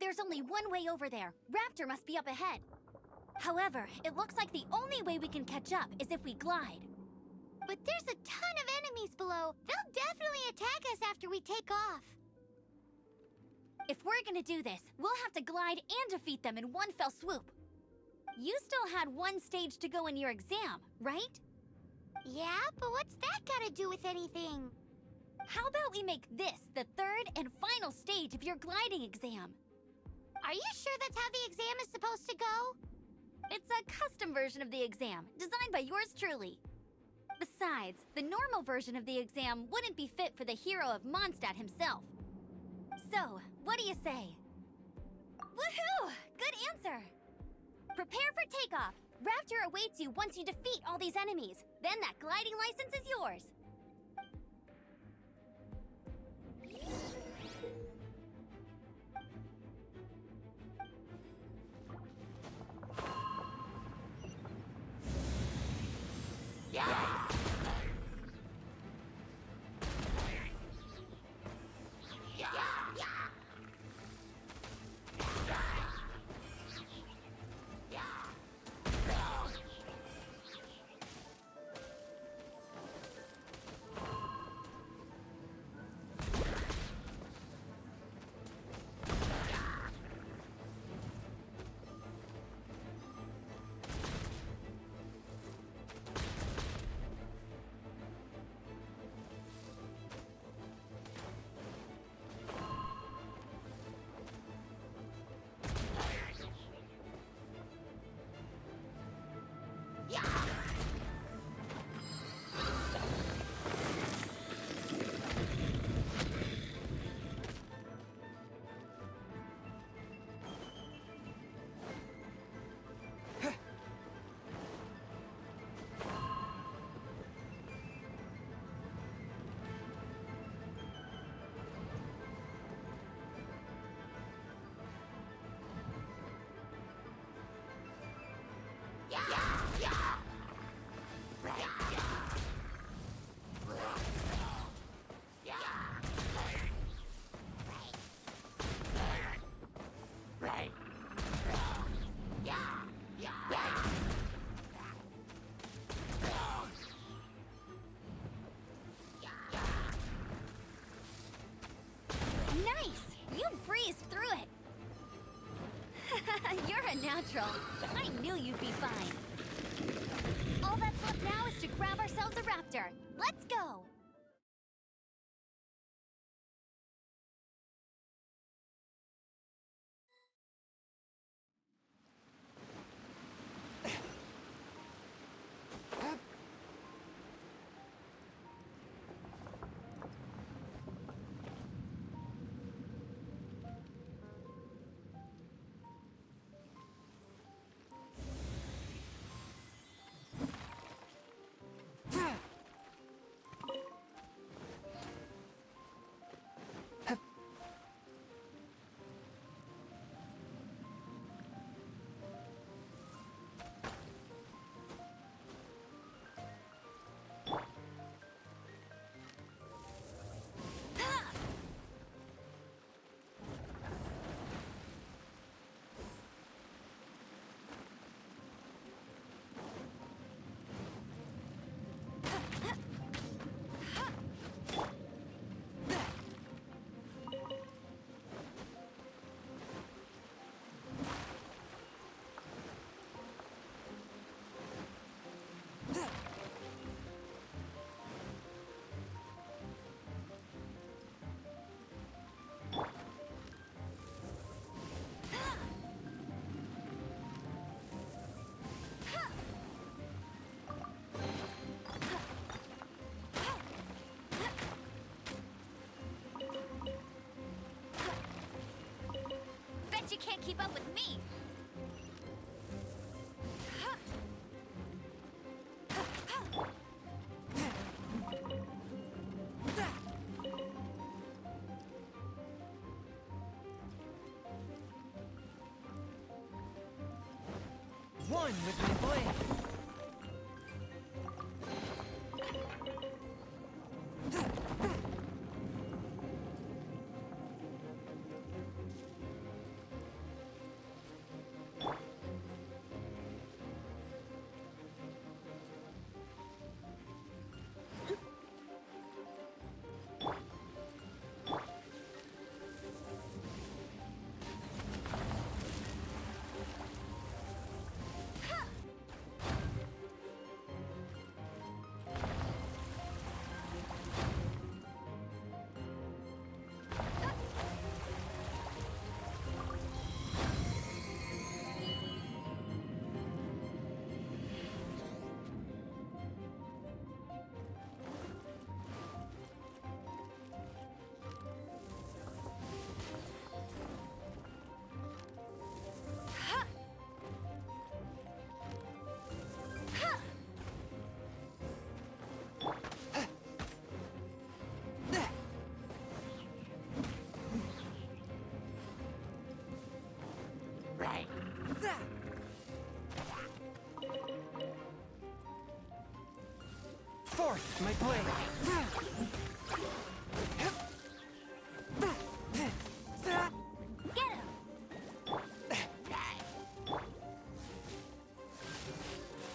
There's only one way over there. Raptor must be up ahead. However, it looks like the only way we can catch up is if we glide. But there's a ton of enemies below. They'll definitely attack us after we take off. If we're gonna do this, we'll have to glide and defeat them in one fell swoop. You still had one stage to go in your exam, right? Yeah, but what's that gotta do with anything? How about we make this the third and final stage of your gliding exam? Are you sure that's how the exam is supposed to go? It's a custom version of the exam, designed by yours truly. Besides, the normal version of the exam wouldn't be fit for the hero of Mondstadt himself. So, what do you say? Woohoo! Good answer! Prepare for takeoff. Raptor awaits you once you defeat all these enemies. Then that gliding license is yours. Nice! You breezed through it! You're a natural. I knew you'd be fine. All that's left now is to grab ourselves a raptor. Let's go! Bet you can't keep up with me! One with my blade! Forth my blade. Get him!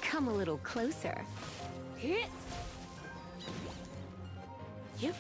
Come a little closer. Yep.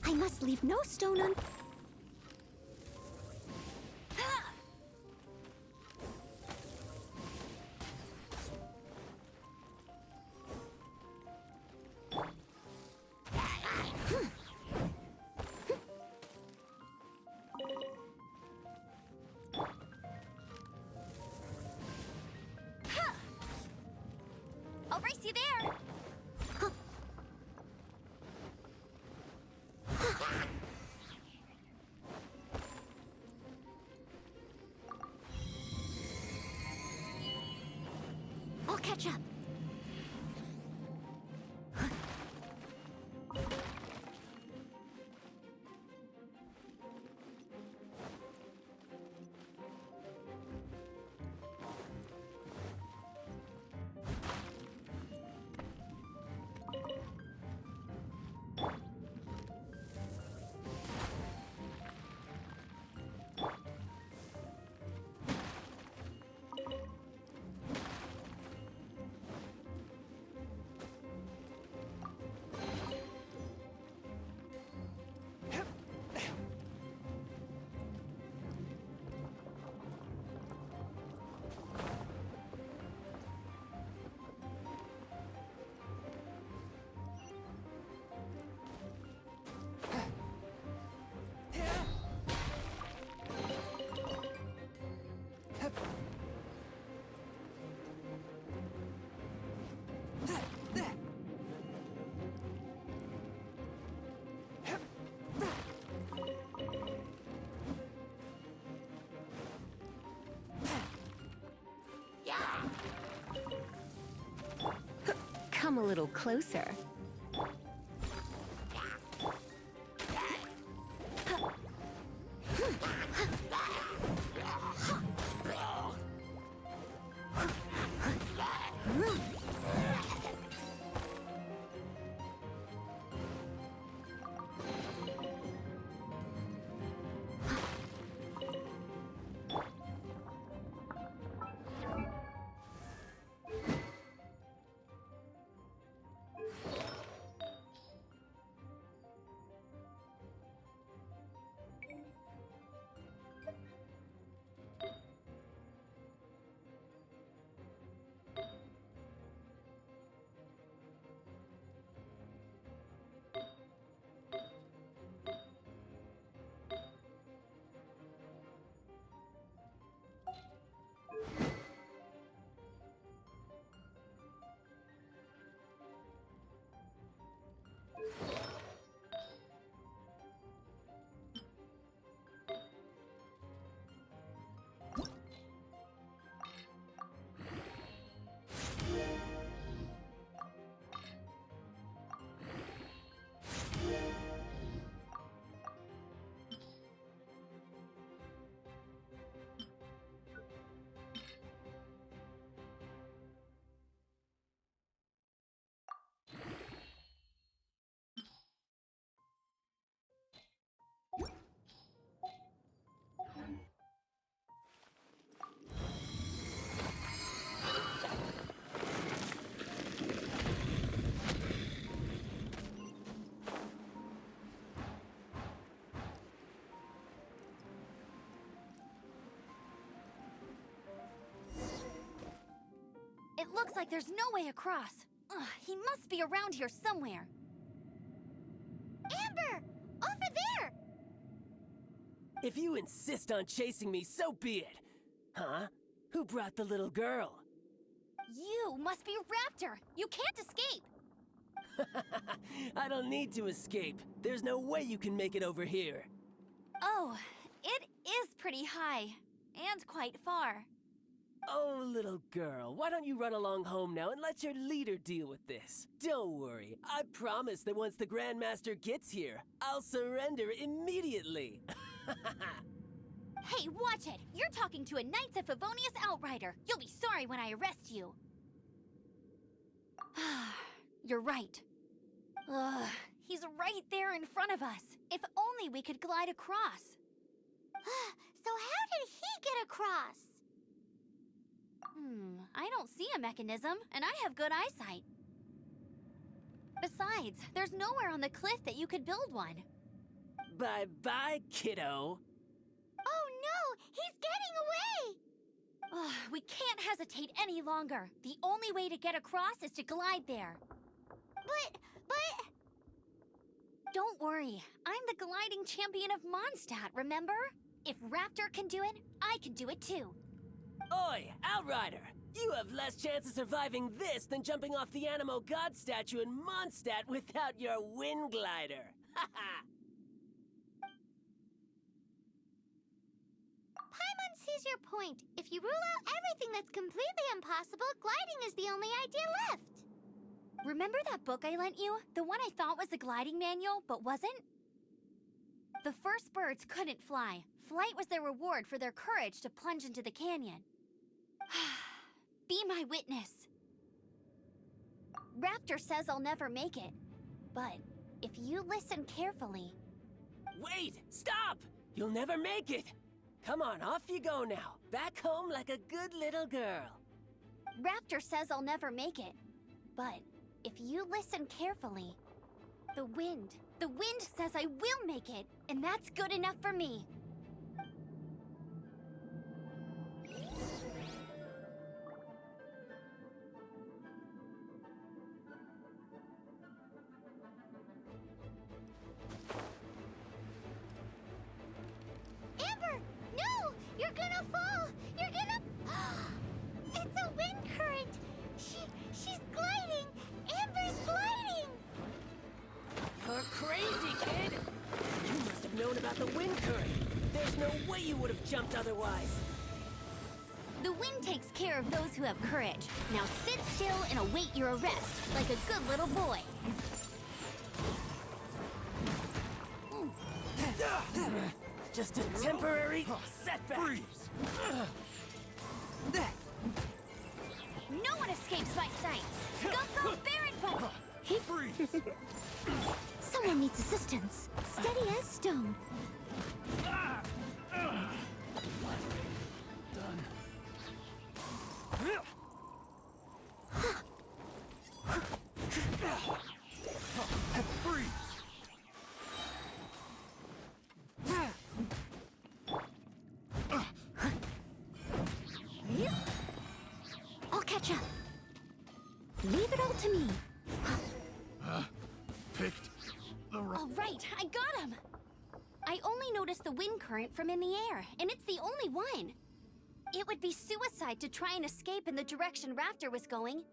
I must leave no stone un... I'll race you there! I'll catch up. Come a little closer. It looks like there's no way across. Ugh, he must be around here somewhere. Amber! Over there! If you insist on chasing me, so be it. Huh? Who brought the little girl? You must be Raptor! You can't escape! I don't need to escape. There's no way you can make it over here. Oh, it is pretty high. And quite far. Oh, little girl, why don't you run along home now and let your leader deal with this? Don't worry, I promise that once the Grandmaster gets here, I'll surrender immediately. Hey, watch it! You're talking to a Knights of Favonius outrider. You'll be sorry when I arrest you. You're right. Ugh, he's right there in front of us. If only we could glide across. So how did he get across? I don't see a mechanism, and I have good eyesight. Besides, there's nowhere on the cliff that you could build one. Bye-bye, kiddo. Oh no! He's getting away! Ugh, we can't hesitate any longer. The only way to get across is to glide there. But... Don't worry, I'm the gliding champion of Mondstadt, remember? If Raptor can do it, I can do it too. Oi, Outrider! You have less chance of surviving this than jumping off the Animo God statue in Mondstadt without your wind glider. Haha! Paimon sees your point. If you rule out everything that's completely impossible, gliding is the only idea left. Remember that book I lent you? The one I thought was the gliding manual, but wasn't? The first birds couldn't fly. Flight was their reward for their courage to plunge into the canyon. Be my witness. Raptor says I'll never make it. But if you listen carefully... Wait! Stop! You'll never make it! Come on, off you go now. Back home like a good little girl. Raptor says I'll never make it. But if you listen carefully... The wind says I will make it, and that's good enough for me. Amber! No! You're gonna fall! You're gonna... It's a wind current! She's gliding! Amber's gliding! You're crazy, kid! You must have known about the wind current. There's no way you would have jumped otherwise. The wind takes care of those who have courage. Now sit still and await your arrest, like a good little boy. Just a temporary setback. Freeze! No one escapes my sights. Go, Baron! Freeze! Someone needs assistance. Steady as stone. Done. Freeze! I'll catch up. Leave it all to me. Picked the wrong... All right, I got him. I only noticed the wind current from in the air, and it's the only one. It would be suicide to try and escape in the direction Raptor was going.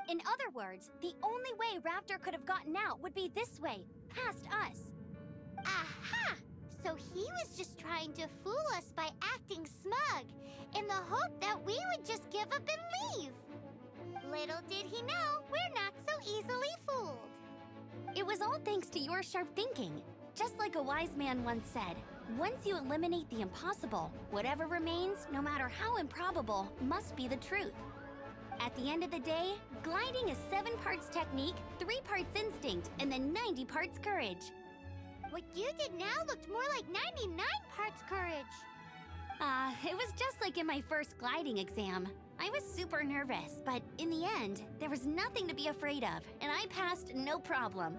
In other words, the only way Raptor could have gotten out would be this way, past us. Aha! So he was just trying to fool us by acting smug, in the hope that we would just give up and leave. Little did he know, we're not so easily fooled. It was all thanks to your sharp thinking. Just like a wise man once said, once you eliminate the impossible, whatever remains, no matter how improbable, must be the truth. At the end of the day, gliding is 7 parts technique, 3 parts instinct, and then 90 parts courage. What you did now looked more like 99 parts courage. It was just like in my first gliding exam. I was super nervous, but in the end, there was nothing to be afraid of, and I passed no problem.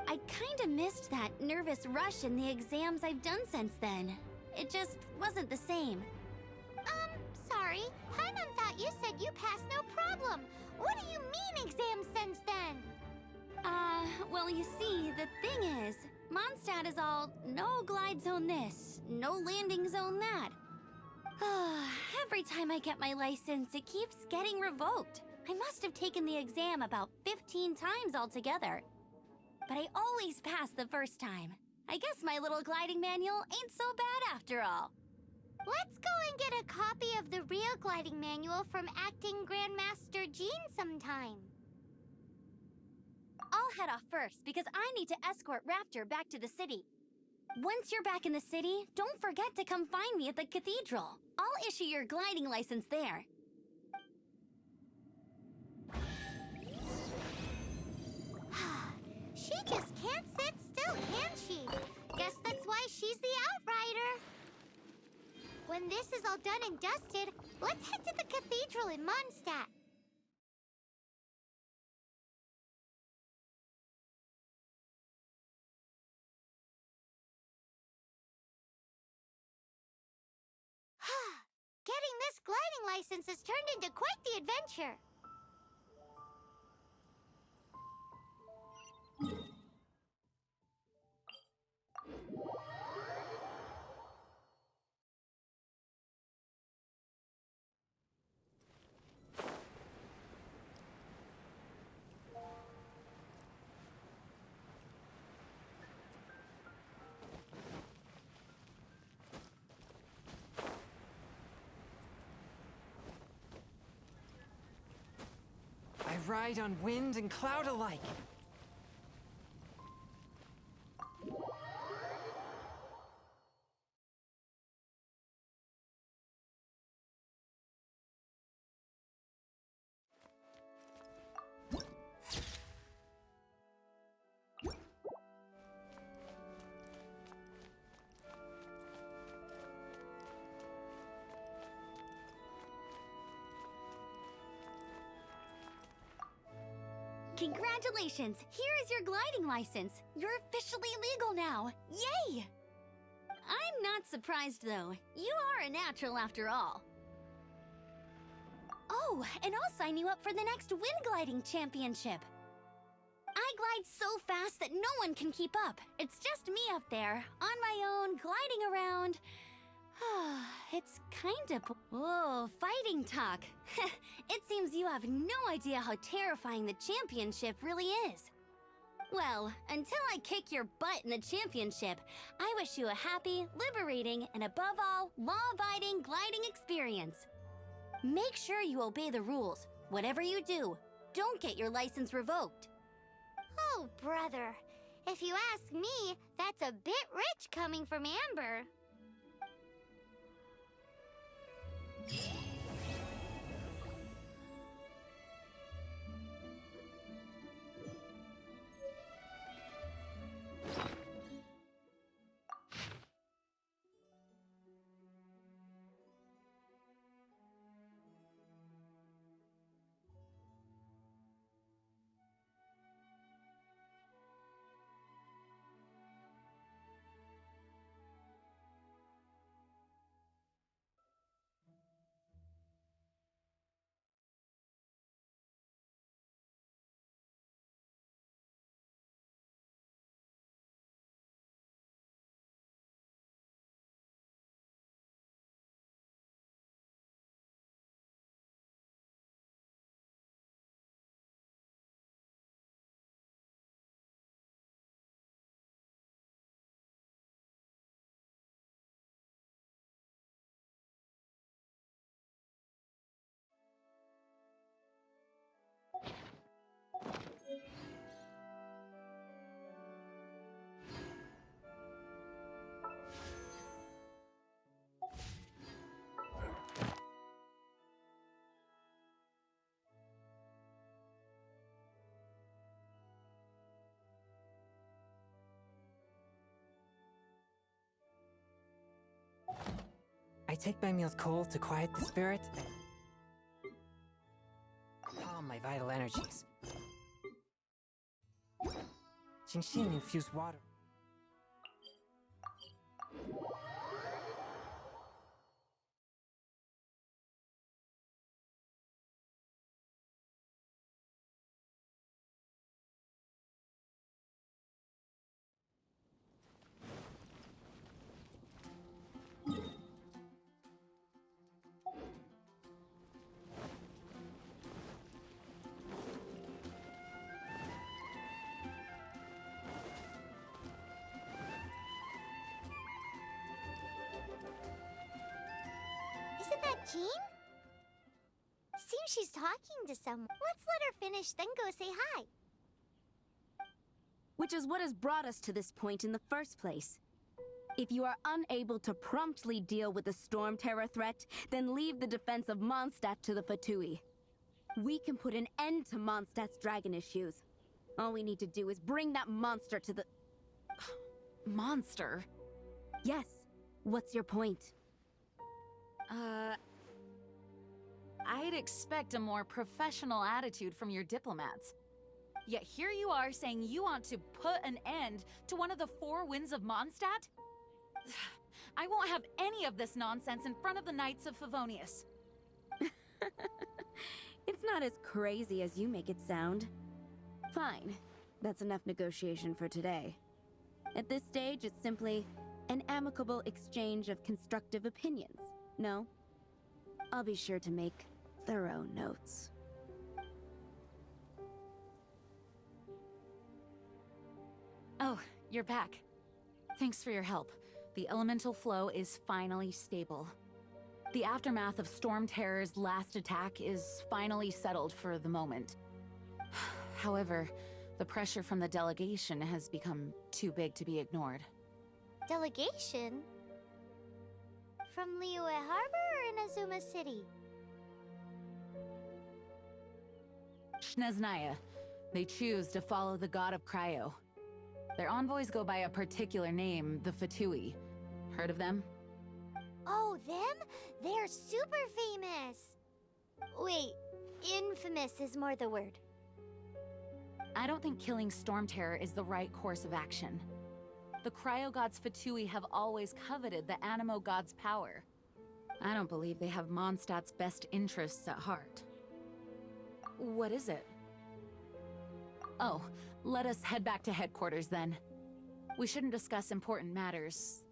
I kinda missed that nervous rush in the exams I've done since then. It just wasn't the same. Sorry. Paimon thought you said you passed no problem. What do you mean exam since then? Well, you see, the thing is, Mondstadt is all no glide zone this, no landing zone that. Every time I get my license, it keeps getting revoked. I must have taken the exam about 15 times altogether. But I always pass the first time. I guess my little gliding manual ain't so bad after all. Let's go and get a copy of the real gliding manual from Acting Grandmaster Jean sometime. I'll head off first because I need to escort Raptor back to the city. Once you're back in the city, don't forget to come find me at the cathedral. I'll issue your gliding license there. She just can't sit still, can she? Guess that's why she's the Outrider. When this is all done and dusted, let's head to the cathedral in Mondstadt. Getting this gliding license has turned into quite the adventure. I ride on wind and cloud alike. Congratulations! Here is your gliding license. You're officially legal now. Yay! I'm not surprised, though. You are a natural after all. Oh, and I'll sign you up for the next wind gliding championship. I glide so fast that no one can keep up. It's just me up there, on my own, gliding around. It's kind of... Whoa, fighting talk. It seems you have no idea how terrifying the championship really is. Well, until I kick your butt in the championship, I wish you a happy, liberating, and above all, law-abiding gliding experience. Make sure you obey the rules. Whatever you do, don't get your license revoked. Oh, brother. If you ask me, that's a bit rich coming from Amber. I take my meals cold to quiet the spirit. Calm my vital energies. Genshin infused water. that Jean? Seems she's talking to someone. Let's let her finish, then go say hi. Which is what has brought us to this point in the first place. If you are unable to promptly deal with the Storm Terror threat, then leave the defense of Mondstadt to the Fatui. We can put an end to Mondstadt's dragon issues. All we need to do is bring that monster to the... Monster? Yes. What's your point? I'd expect a more professional attitude from your diplomats. Yet here you are saying you want to put an end to one of the four winds of Mondstadt? I won't have any of this nonsense in front of the Knights of Favonius. It's not as crazy as you make it sound. Fine. That's enough negotiation for today. At this stage, it's simply an amicable exchange of constructive opinions. No? I'll be sure to make thorough notes. Oh, you're back. Thanks for your help. The elemental flow is finally stable. The aftermath of Storm Terror's last attack is finally settled for the moment. However, the pressure from the delegation has become too big to be ignored. Delegation? From Liyue Harbor or Inazuma City? Snezhnaya. They choose to follow the god of Cryo. Their envoys go by a particular name, the Fatui. Heard of them? Oh, them? They're super famous! Wait, infamous is more the word. I don't think killing Storm Terror is the right course of action. The Cryo God's Fatui have always coveted the Animo God's power. I don't believe they have Mondstadt's best interests at heart. What is it? Oh, let us head back to headquarters then. We shouldn't discuss important matters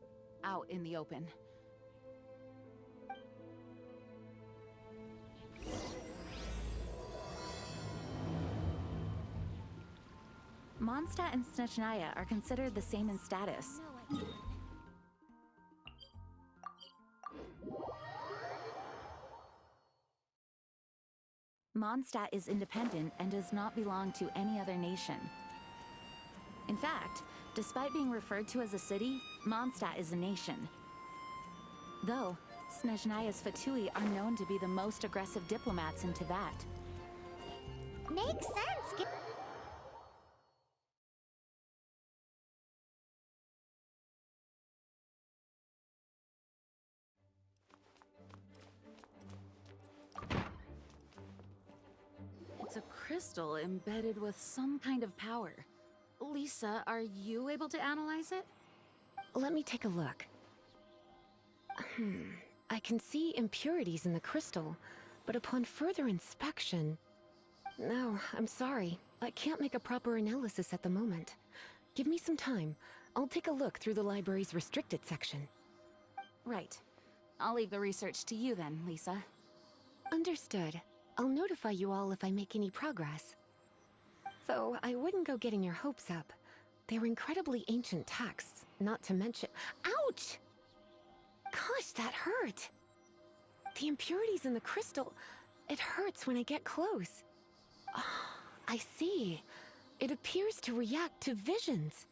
out in the open. Mondstadt and Snezhnaya are considered the same in status. Mondstadt is independent and does not belong to any other nation. In fact, despite being referred to as a city, Mondstadt is a nation. Though, Snezhnaya's Fatui are known to be the most aggressive diplomats in Teyvat. Makes sense. It's a crystal embedded with some kind of power. Lisa, are you able to analyze it? Let me take a look. I can see impurities in the crystal, but upon further inspection... No, I'm sorry. I can't make a proper analysis at the moment. Give me some time. I'll take a look through the library's restricted section. Right. I'll leave the research to you then, Lisa. Understood. I'll notify you all if I make any progress. Though, I wouldn't go getting your hopes up. They're incredibly ancient texts, not to mention— Ouch! Gosh, that hurt! The impurities in the crystal— it hurts when I get close. Ah, I see. It appears to react to visions.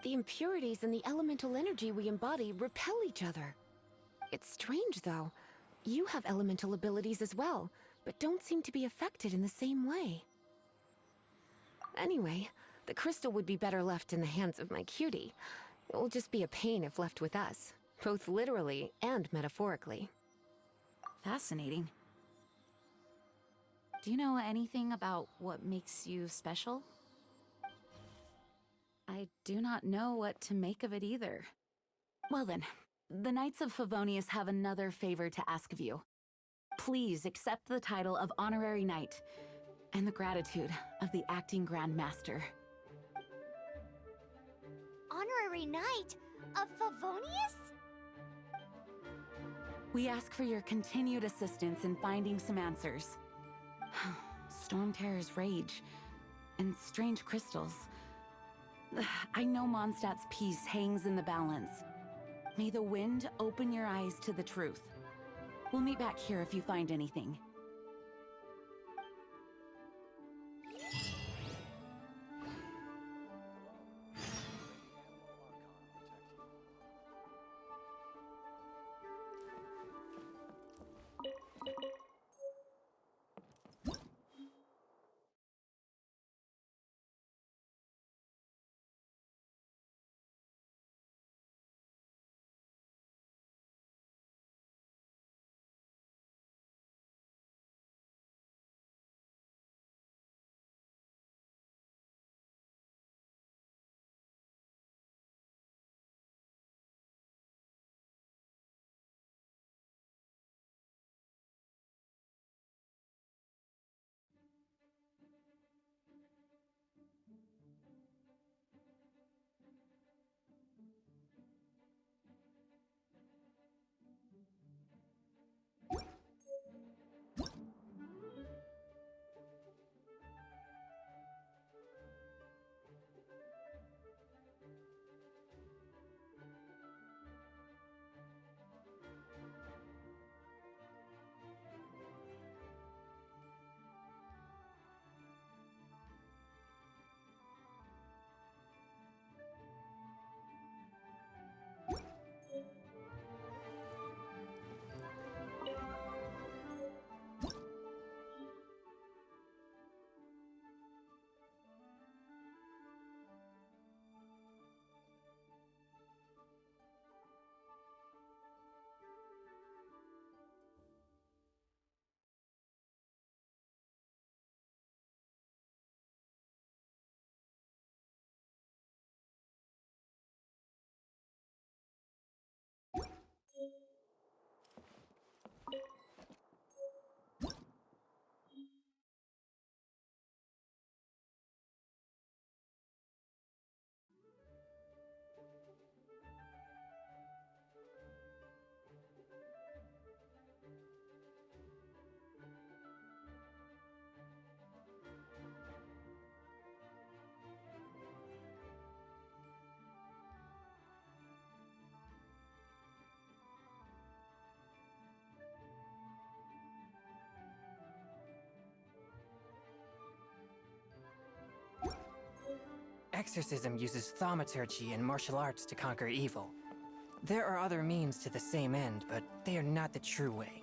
The impurities and the elemental energy we embody repel each other. It's strange, though. You have elemental abilities as well, but don't seem to be affected in the same way. Anyway, the crystal would be better left in the hands of my cutie. It will just be a pain if left with us, both literally and metaphorically. Fascinating. Do you know anything about what makes you special? I do not know what to make of it either. Well then, the Knights of Favonius have another favor to ask of you. Please accept the title of Honorary Knight and the gratitude of the Acting Grand Master. Honorary Knight of Favonius? We ask for your continued assistance in finding some answers. Storm Terror's rage and strange crystals. I know Mondstadt's peace hangs in the balance. May the wind open your eyes to the truth. We'll meet back here if you find anything. Exorcism uses thaumaturgy and martial arts to conquer evil. There are other means to the same end, but they are not the true way.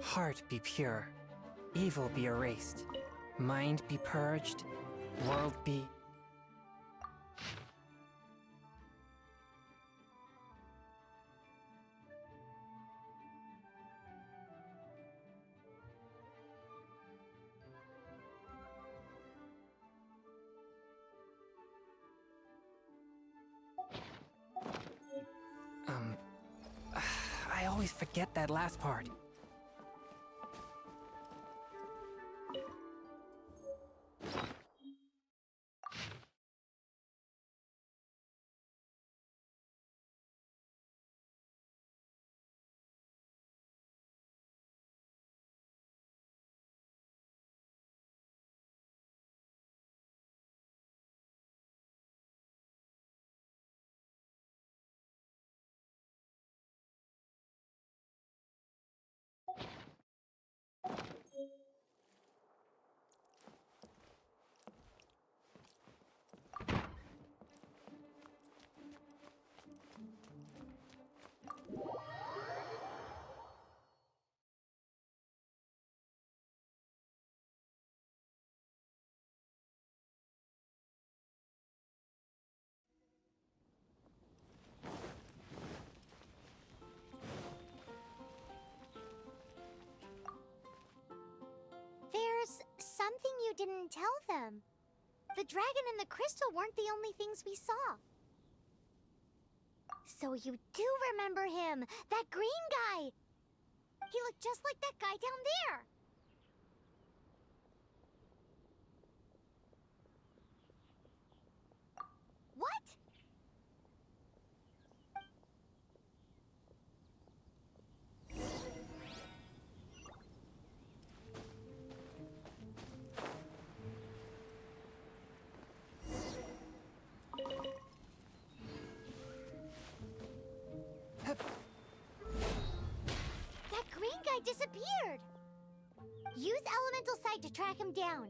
Heart be pure, evil be erased, mind be purged, world be... I always forget that last part. There's something you didn't tell them. The dragon and the crystal weren't the only things we saw. So you do remember him, that green guy. He looked just like that guy down there. What? That green guy disappeared. Use elemental sight to track him down.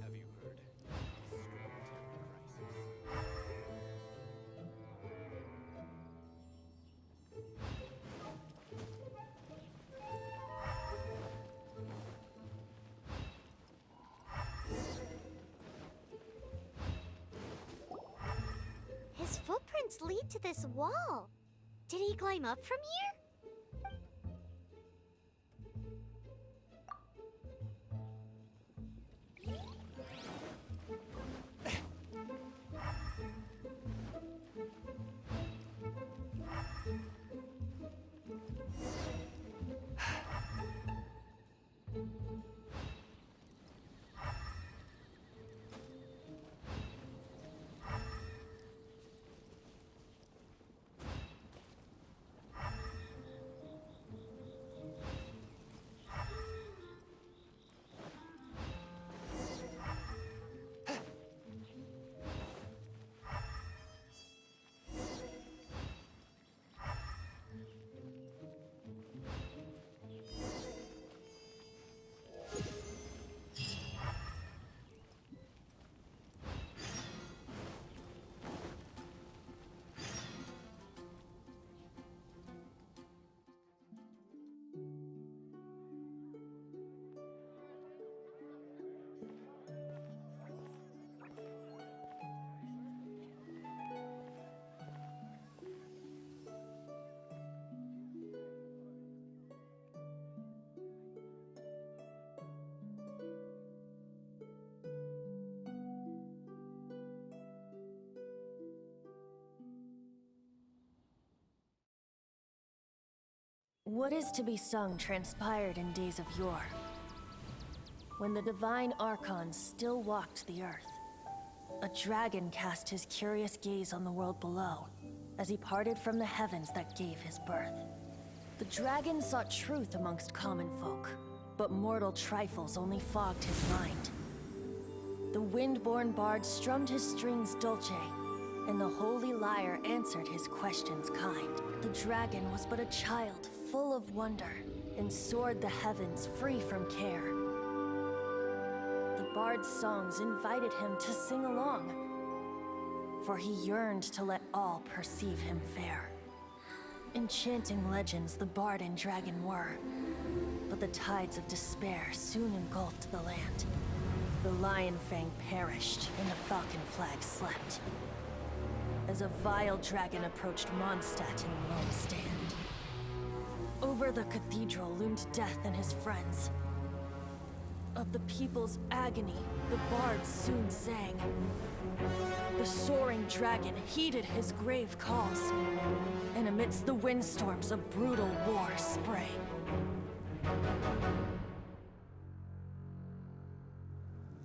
Have you heard? His footprints lead to this wall. Did he climb up from here? What is to be sung transpired in days of yore, when the divine archons still walked the earth. A dragon cast his curious gaze on the world below, as he parted from the heavens that gave his birth. The dragon sought truth amongst common folk, but mortal trifles only fogged his mind. the wind-born bard strummed his strings dolce, and the holy lyre answered his questions kind. The dragon was but a child full of wonder, and soared the heavens free from care. The bard's songs invited him to sing along, for he yearned to let all perceive him fair. Enchanting legends the bard and dragon were, but the tides of despair soon engulfed the land. The lion fang perished, and the falcon flag slept, as a vile dragon approached Mondstadt in lone stand. Over the cathedral loomed death and his friends. Of the people's agony, the bards soon sang. The soaring dragon heeded his grave calls, and amidst the windstorms a brutal war sprang.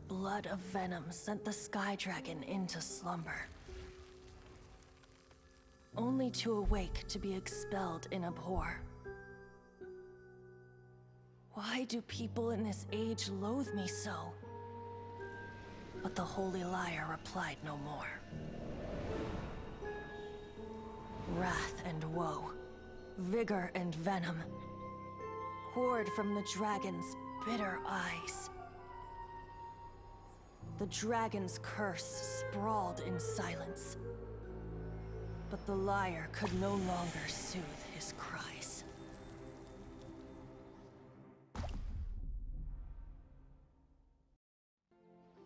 Blood of venom sent the sky dragon into slumber, only to awake to be expelled in abhor. Why do people in this age loathe me so? But the holy lyre replied no more. Wrath and woe, vigor and venom, poured from the dragon's bitter eyes. The dragon's curse sprawled in silence, but the lyre could no longer soothe his cries.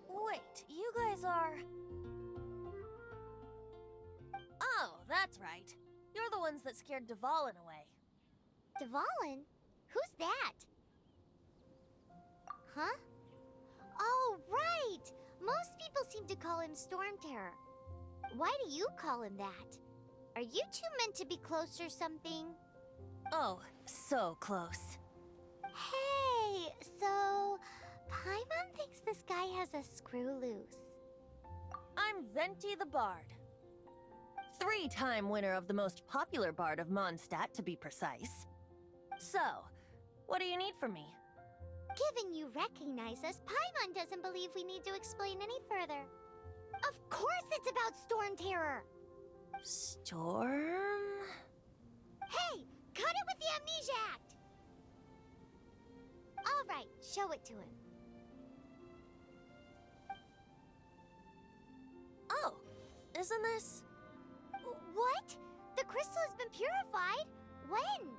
Wait, you guys are... Oh, that's right. You're the ones that scared Dvalin away. Dvalin? Who's that? Huh? Oh, right! Most people seem to call him Storm Terror. Why do you call him that? Are you two meant to be close or something? Oh, so close. Hey, so... Paimon thinks this guy has a screw loose. I'm Venti the Bard. 3-time winner of the most popular bard of Mondstadt, to be precise. So, what do you need from me? Given you recognize us, Paimon doesn't believe we need to explain any further. Of course it's about Storm Terror! Storm? Hey! Cut it with the Amnesia Act! Alright, show it to him. Oh, isn't this... What? The crystal has been purified? When?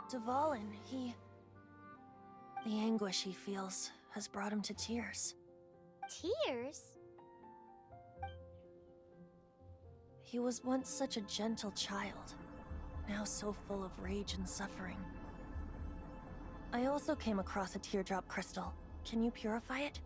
Dvalin, the anguish he feels has brought him to tears. Tears? He was once such a gentle child, now so full of rage and suffering. I also came across a teardrop crystal. Can you purify it?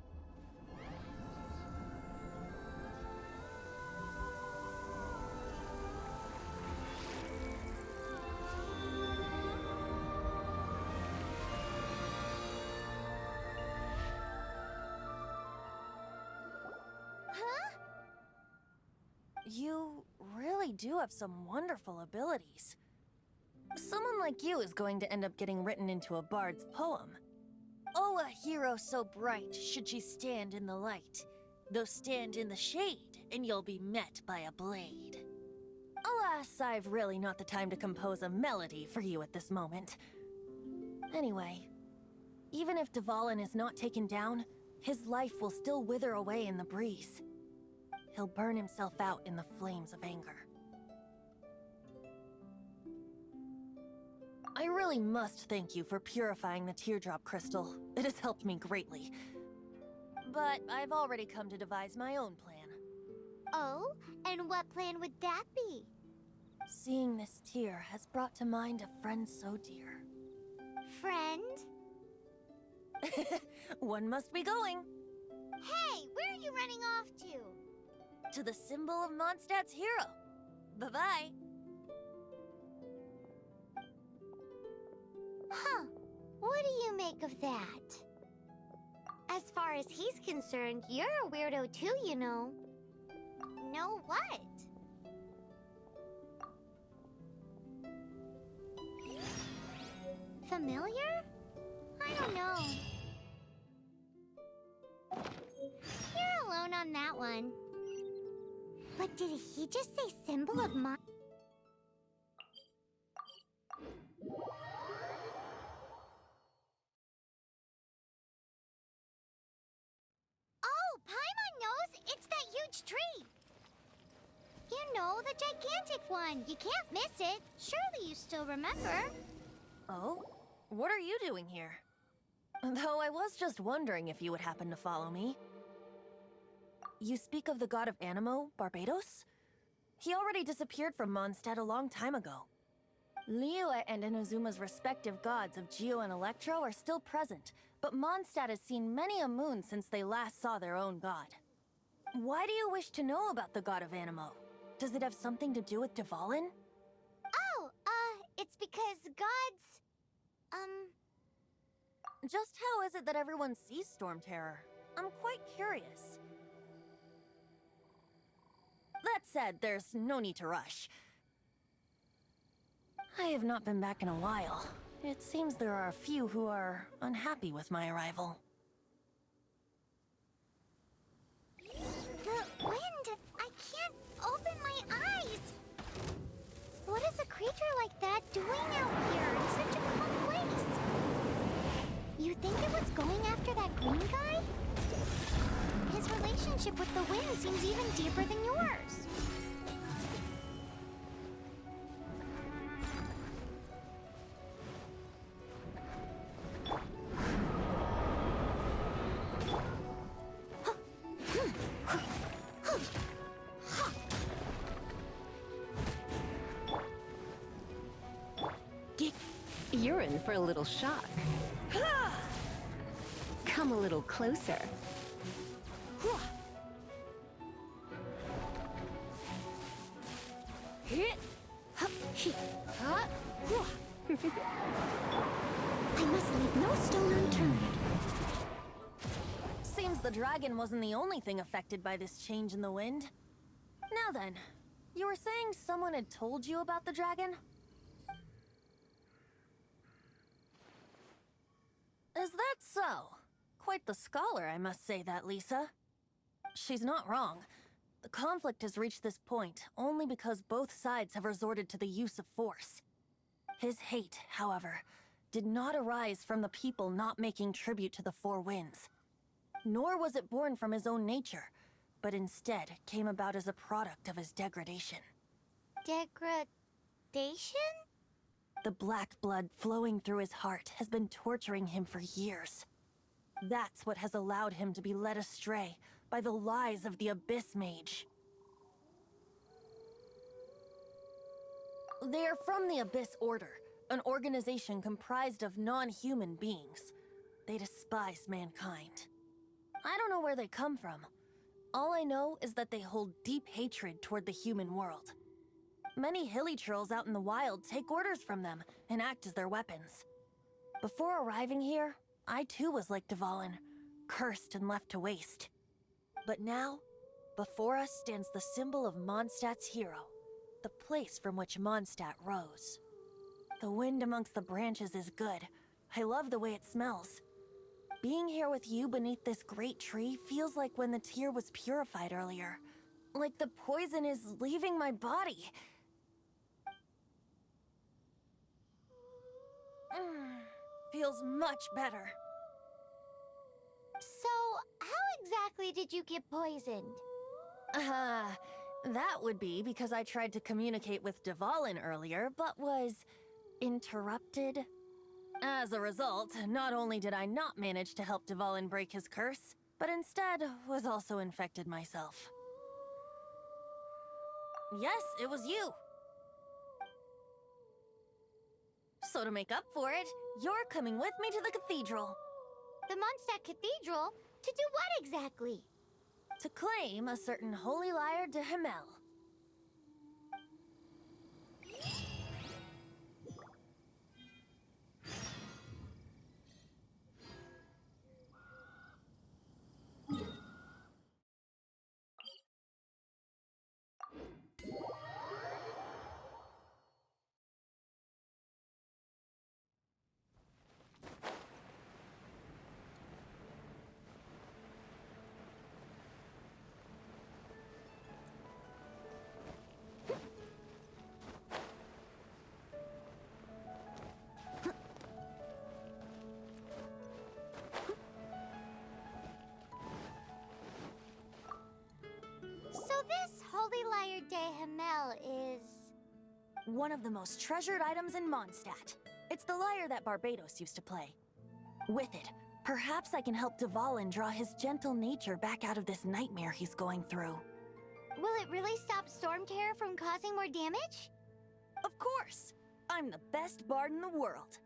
You really do have some wonderful abilities. Someone like you is going to end up getting written into a bard's poem. Oh, a hero so bright should she stand in the light, though stand in the shade, and you'll be met by a blade. Alas, I've really not the time to compose a melody for you at this moment. Anyway, even if Dvalin is not taken down, his life will still wither away in the breeze. He'll burn himself out in the flames of anger. I really must thank you for purifying the teardrop crystal. It has helped me greatly. But I've already come to devise my own plan. Oh? And what plan would that be? Seeing this tear has brought to mind a friend so dear. Friend? One must be going. Hey, where are you running off to? To the symbol of Mondstadt's hero. Bye-bye. Huh. What do you make of that? As far as he's concerned, you're a weirdo too, you know. Know what? Familiar? I don't know. on that one. But did he just say symbol of mon- Oh, Paimon knows! It's that huge tree! You know, the gigantic one. You can't miss it. Surely you still remember. Oh? What are you doing here? Though I was just wondering if you would happen to follow me. You speak of the god of Animo, Barbatos? He already disappeared from Mondstadt a long time ago. Liyue and Inazuma's respective gods of Geo and Electro are still present, but Mondstadt has seen many a moon since they last saw their own god. Why do you wish to know about the god of Animo? Does it have something to do with Dvalin? Oh, it's because gods... Just how is it that everyone sees Storm Terror? I'm quite curious. That said, there's no need to rush. I have not been back in a while. It seems there are a few who are unhappy with my arrival. The wind! I can't open my eyes! What is a creature like that doing out here in such a cold place? You think it was going after that green guy? His relationship with the wind seems even deeper than yours. You're in for a little shock. Come a little closer. I must leave no stone unturned. Seems the dragon wasn't the only thing affected by this change in the wind. Now then, you were saying someone had told you about the dragon? Is that so? Quite the scholar, I must say that, Lisa. She's not wrong. The conflict has reached this point only because both sides have resorted to the use of force. His hate, however, did not arise from the people not making tribute to the Four Winds. Nor was it born from his own nature, but instead came about as a product of his degradation. Degradation? The black blood flowing through his heart has been torturing him for years. That's what has allowed him to be led astray by the lies of the Abyss Mage. They are from the Abyss Order, an organization comprised of non-human beings. They despise mankind. I don't know where they come from. All I know is that they hold deep hatred toward the human world. Many hilly trolls out in the wild take orders from them and act as their weapons. Before arriving here, I too was like Dvalin, cursed and left to waste. But now, before us stands the symbol of Mondstadt's hero, the place from which Mondstadt rose. The wind amongst the branches is good. I love the way it smells. Being here with you beneath this great tree feels like when the tear was purified earlier. Like the poison is leaving my body. Feels much better. So, how exactly did you get poisoned? That would be because I tried to communicate with Dvalin earlier, but was interrupted. As a result, not only did I not manage to help Dvalin break his curse, but instead was also infected myself. Yes, it was you. So to make up for it, you're coming with me to the cathedral. The Mondstadt Cathedral? To do what exactly? To claim a certain holy lyre de Himmel. Holy Lyre de Himmel is... One of the most treasured items in Mondstadt. It's the lyre that Barbatos used to play. With it, perhaps I can help Dvalin draw his gentle nature back out of this nightmare he's going through. Will it really stop Storm Terror from causing more damage? Of course! I'm the best bard in the world.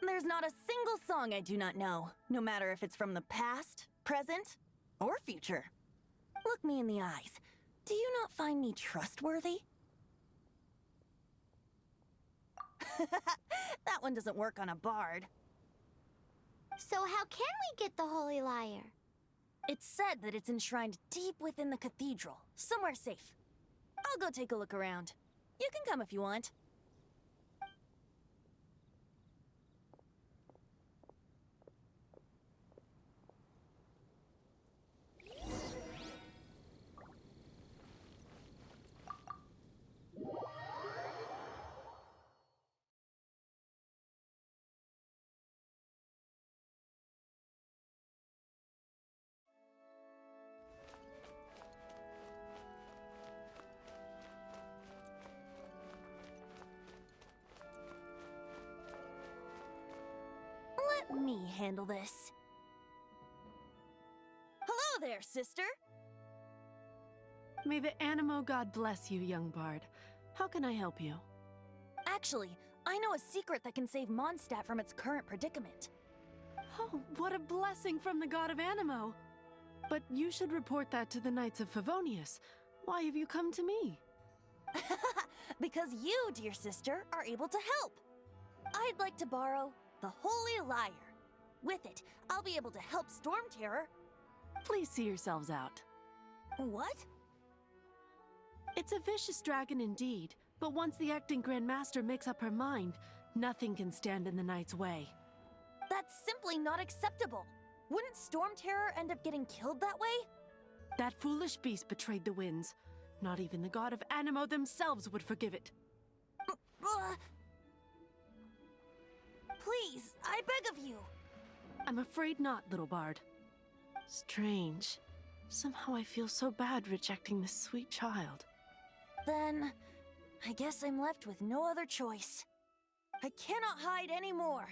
There's not a single song I do not know, no matter if it's from the past, present, or future. Look me in the eyes. Do you not find me trustworthy? That one doesn't work on a bard. So how can we get the Holy Lyre? It's said that it's enshrined deep within the cathedral, somewhere safe. I'll go take a look around. You can come if you want. Let me handle this. Hello there, sister! May the Animo God bless you, young bard. How can I help you? Actually, I know a secret that can save Mondstadt from its current predicament. Oh, what a blessing from the god of Animo! But you should report that to the Knights of Favonius. Why have you come to me? Because you, dear sister, are able to help. I'd like to borrow the Holy Lyre. With it, I'll be able to help Storm Terror. Please see yourselves out. What? It's a vicious dragon indeed, but once the acting Grand Master makes up her mind, nothing can stand in the Knight's way. That's simply not acceptable. Wouldn't Storm Terror end up getting killed that way? That foolish beast betrayed the winds. Not even the god of Animo themselves would forgive it. Please, I beg of you. I'm afraid not, little bard. Strange. Somehow I feel so bad rejecting this sweet child. Then, I guess I'm left with no other choice. I cannot hide anymore.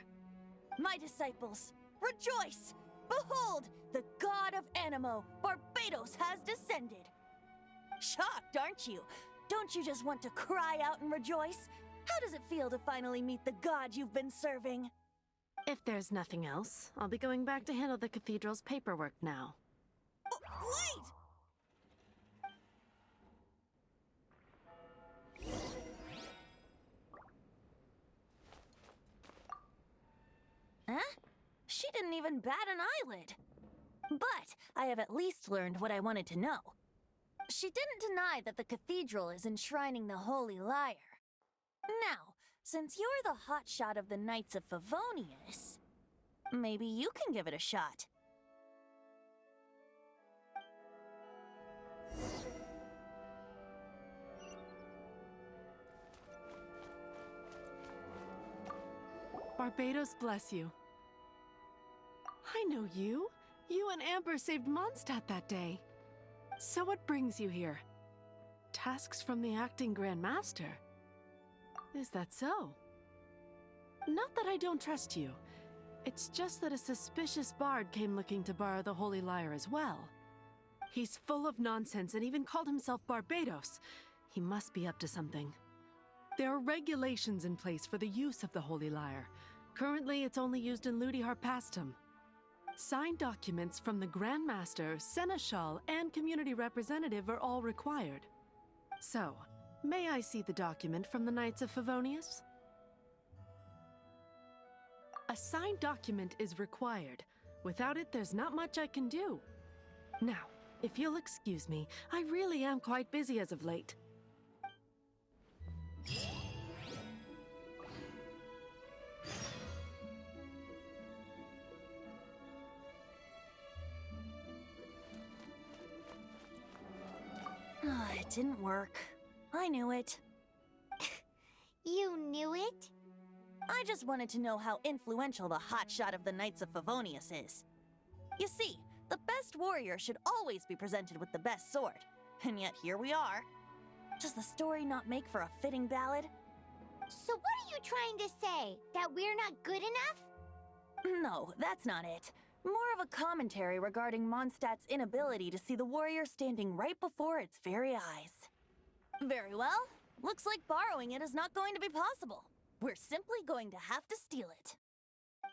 My disciples, rejoice! Behold, the god of Animo, Barbatos, has descended. Shocked, aren't you? Don't you just want to cry out and rejoice? How does it feel to finally meet the god you've been serving? If there's nothing else, I'll be going back to handle the cathedral's paperwork now. Wait! Huh? She didn't even bat an eyelid. But I have at least learned what I wanted to know. She didn't deny that the cathedral is enshrining the Holy Lyre. Now, since you're the hotshot of the Knights of Favonius, maybe you can give it a shot. Barbatos bless you. I know you. You and Amber saved Mondstadt that day. So what brings you here? Tasks from the acting Grand Master? Is that so? Not that I don't trust you. It's just that a suspicious bard came looking to borrow the Holy Lyre as well. He's full of nonsense and even called himself Barbatos. He must be up to something. There are regulations in place for the use of the Holy Lyre. Currently, it's only used in Ludi Harpastum. Signed documents from the Grand Master, Seneschal, and Community Representative are all required. So, may I see the document from the Knights of Favonius? A signed document is required. Without it, there's not much I can do. Now, if you'll excuse me, I really am quite busy as of late. It didn't work. I knew it. You knew it? I just wanted to know how influential the hotshot of the Knights of Favonius is. You see, the best warrior should always be presented with the best sword. and yet here we are. Does the story not make for a fitting ballad? So what are you trying to say? That we're not good enough? No, that's not it. More of a commentary regarding Mondstadt's inability to see the warrior standing right before its very eyes. Very well. Looks like borrowing it is not going to be possible. We're simply going to have to steal it.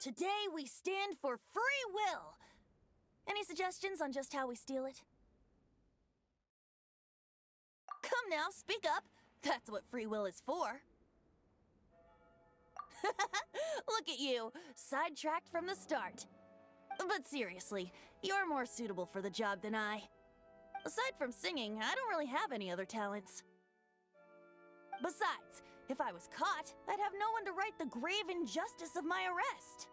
Today we stand for free will. Any suggestions on just how we steal it? Come now, speak up. That's what free will is for. Look at you, sidetracked from the start. But seriously, you're more suitable for the job than I. Aside from singing, I don't really have any other talents. Besides, if I was caught, I'd have no one to right the grave injustice of my arrest.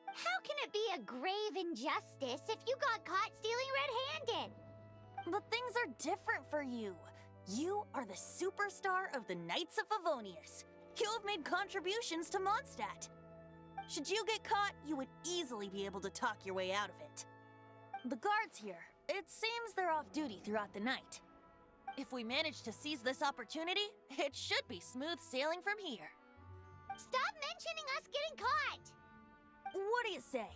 How can it be a grave injustice if you got caught stealing red-handed? But things are different for you. You are the superstar of the Knights of Favonius. You have made contributions to Mondstadt. Should you get caught, you would easily be able to talk your way out of it. The guards here, it seems they're off duty throughout the night. If we manage to seize this opportunity, it should be smooth sailing from here. Stop mentioning us getting caught! What do you say?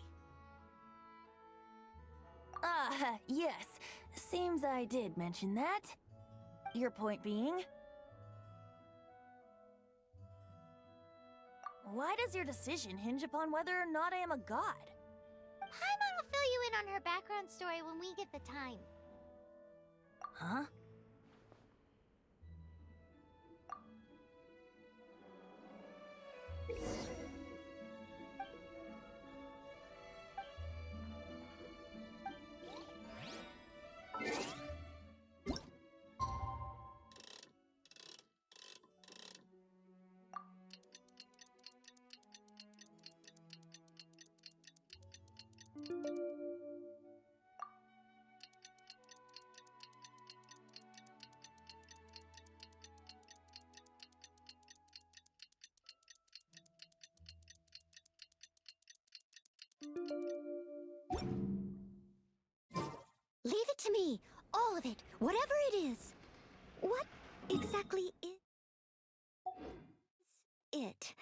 Yes. Seems I did mention that. Your point being? Why does your decision hinge upon whether or not I am a god? Paimon will fill you in on her background story when we get the time. Huh? Leave it to me. All of it. Whatever it is. What exactly is it?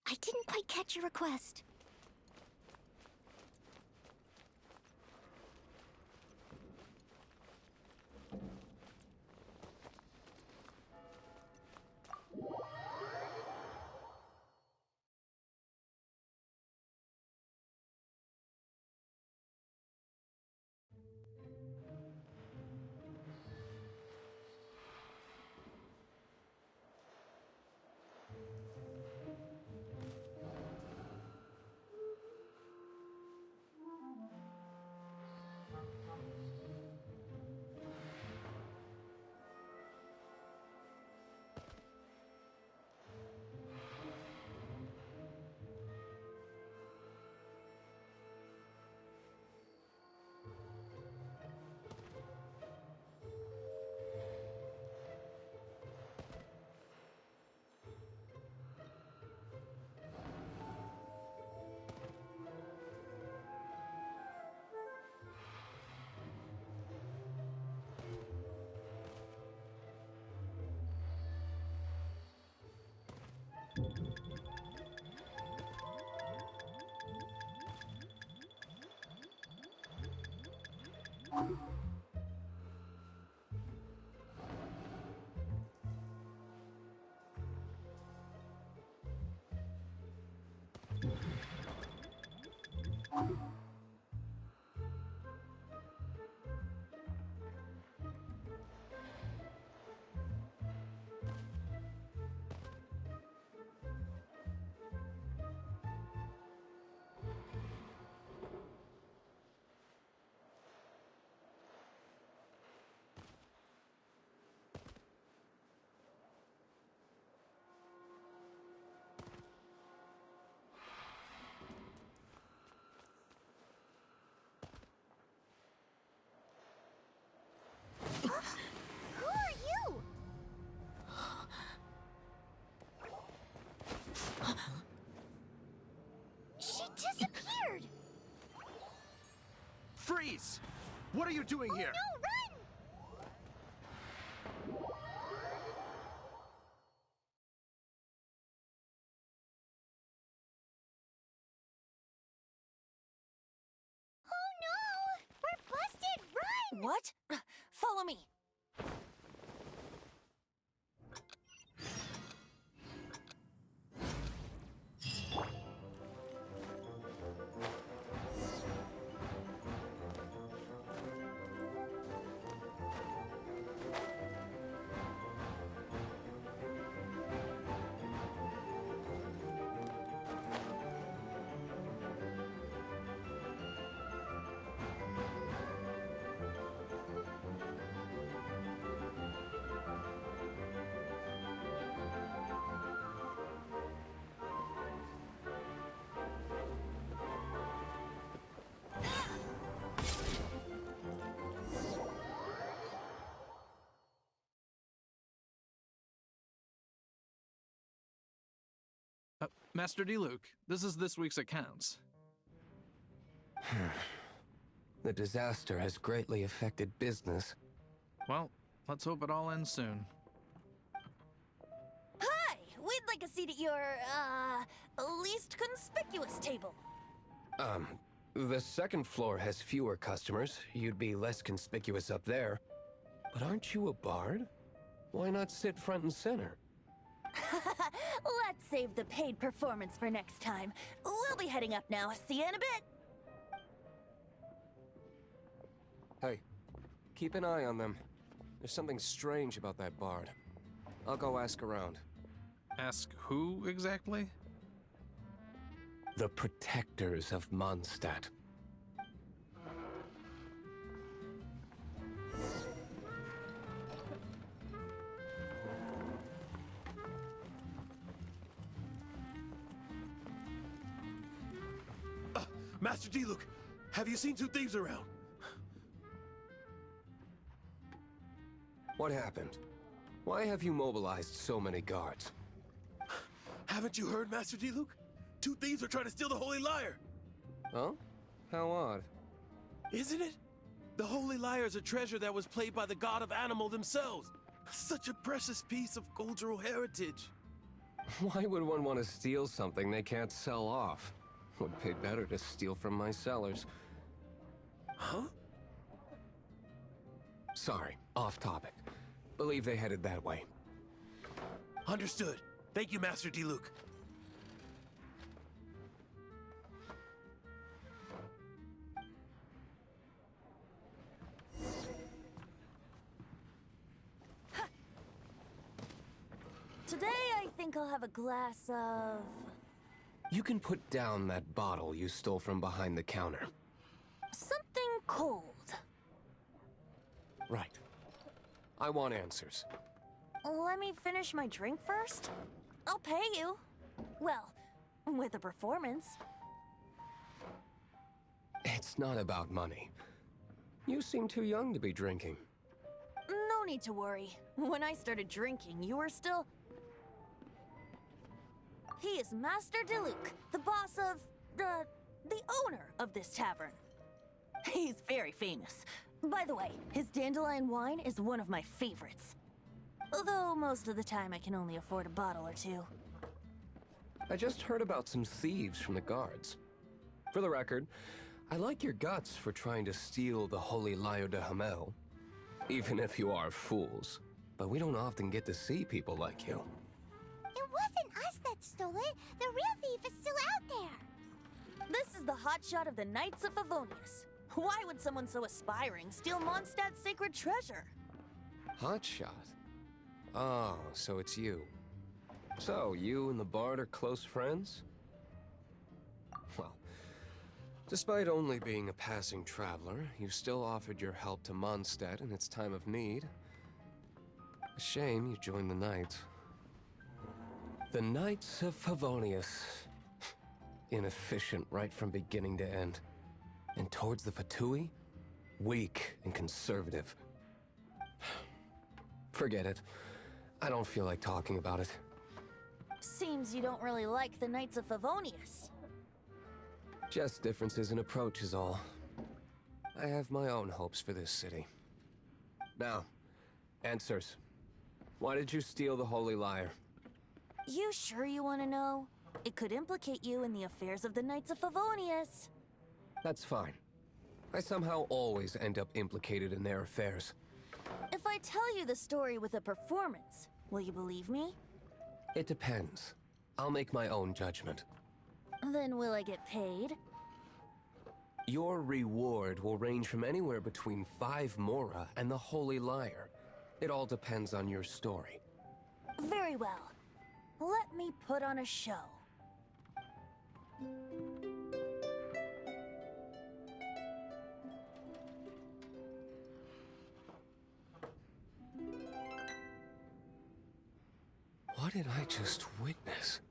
I didn't quite catch your request. Who are you? She disappeared! Freeze! What are you doing here? No, run! What? Follow me. Master D-Luke, this is this week's accounts. The disaster has greatly affected business. Well, let's hope it all ends soon. Hi! We'd like a seat at your, least conspicuous table. The second floor has fewer customers. You'd be less conspicuous up there. But aren't you a bard? Why not sit front and center? Let's save the paid performance for next time. We'll be heading up now. See you in a bit. Hey, keep an eye on them. There's something strange about that bard. I'll go ask around. Ask who exactly? The protectors of Mondstadt. Master D-Luke, have you seen two thieves around? What happened? Why have you mobilized so many guards? Haven't you heard, Master D-Luke? Two thieves are trying to steal the Holy Lyre! Oh? How odd. Isn't it? The Holy Lyre is a treasure that was played by the god of animal themselves. Such a precious piece of cultural heritage. Why would one want to steal something they can't sell off? Would pay better to steal from my sellers. Huh? Sorry, off topic. Believe they headed that way. Understood. Thank you, Master D-Luke. Today, I think I'll have a glass of... You can put down that bottle you stole from behind the counter. something cold. Right. I want answers. Let me finish my drink first. I'll pay you. Well, with a performance. It's not about money. You seem too young to be drinking. No need to worry. When I started drinking, you were still... He is Master D-Luke, the boss of... the owner of this tavern. He's very famous. By the way, his dandelion wine is one of my favorites. Although most of the time I can only afford a bottle or two. I just heard about some thieves from the guards. For the record, I like your guts for trying to steal the Holy Lyre de Hamel. Even if you are fools. But we don't often get to see people like you. It wasn't us that stole it. The real thief is still out there. This is the hotshot of the Knights of Favonius. Why would someone so aspiring steal Mondstadt's sacred treasure? Hotshot? Oh, so it's you. So, you and the Bard are close friends? Well, despite only being a passing traveler, you still offered your help to Mondstadt in its time of need. A shame you joined the Knights. The Knights of Favonius. Inefficient right from beginning to end. And towards the Fatui, weak and conservative. Forget it. I don't feel like talking about it. Seems you don't really like the Knights of Favonius. Just differences in approach is all. I have my own hopes for this city. Now, answers. Why did you steal the Holy Lyre? You sure you want to know? It could implicate you in the affairs of the Knights of Favonius. That's fine. I somehow always end up implicated in their affairs. If I tell you the story with a performance, will you believe me? It depends. I'll make my own judgment. Then will I get paid? Your reward will range from anywhere between 5 mora and the Holy Lyre. It all depends on your story. Very well. Let me put on a show. What did I just witness?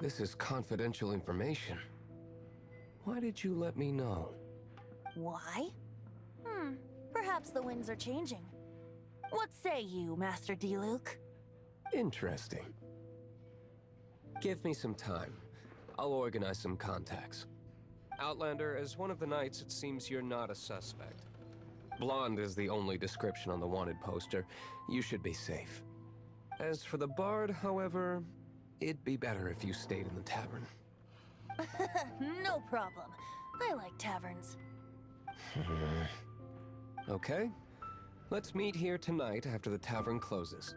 This is confidential information. Why did you let me know? Why? Perhaps the winds are changing. What say you, Master D-Luke? Interesting. Give me some time. I'll organize some contacts. Outlander, as one of the knights, it seems you're not a suspect. Blonde is the only description on the wanted poster. You should be safe. As for the bard, however, it'd be better if you stayed in the tavern. No problem. I like taverns. Okay. Let's meet here tonight after the tavern closes.